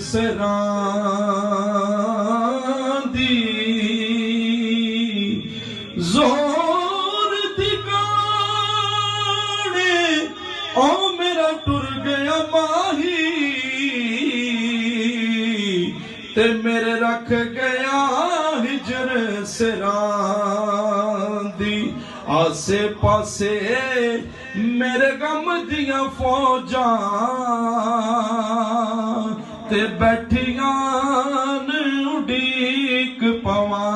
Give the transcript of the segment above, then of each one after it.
सरांदी जोर दिगाने ओ मेरा टुर गया माही ते मेरे रख गया हिजर सरांदी आसे पासे मेरे गम दियां फौजां ते बैठियां उड़ीक पवांदी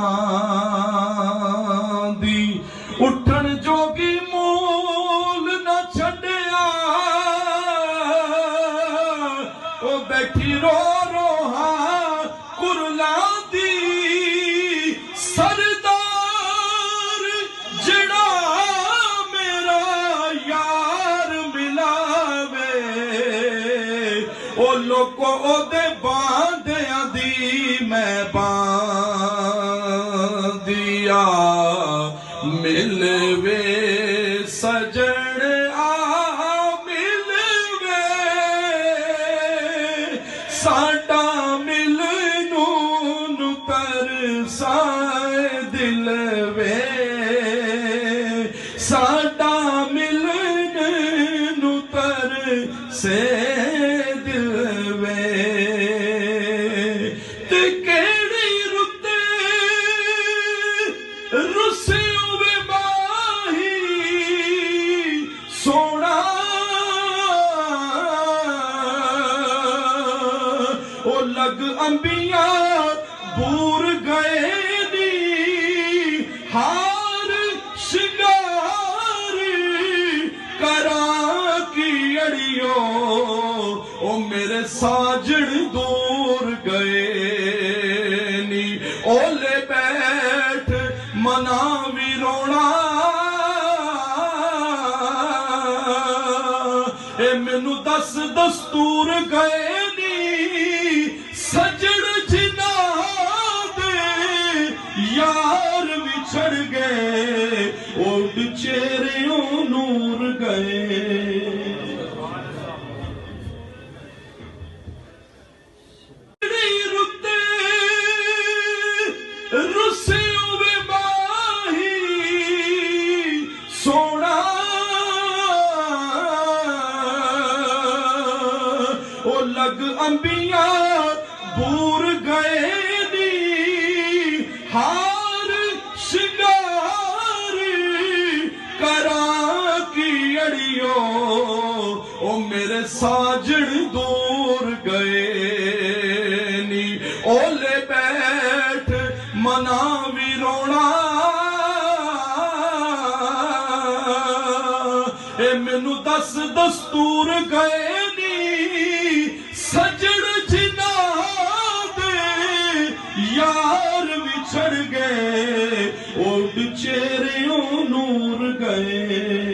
उठन जोगी मूल न छड़िया ओ बैठी रो रोहा कुरलांदी सरदार जड़ा मेरा यार मिलावे ओ लोको ओदे बांधियां दी मैं बांधिया मिलवे सजन आ मिलवे साडा मिलनू तरसाए दिल वे साडा मिलन तरसे दिल वे ते केड़ी रुते रुसे वे माही सोना ओ लग अंबिया बूर गए नी हार शिंगार करा की अड़ियो ओ मेरे साजन दूर गए नी ओले बैठ मना भी रोना ए मैनू दस दस्तूर गए नी सजन जिना यार बिछड़ गए ओड चेहरों नूर गए रुते रुसे वे माही सोना ओ लग अंबिया बूर गए नी हार शिंगार करा की अड़ियो ओ मेरे साजन दूर गए नी ओले बैठ मना भी रोना ए मैनू दस दस्तूर गए नी सजन जिना यार बिछड़ गए ओड चेहरों नूर गए।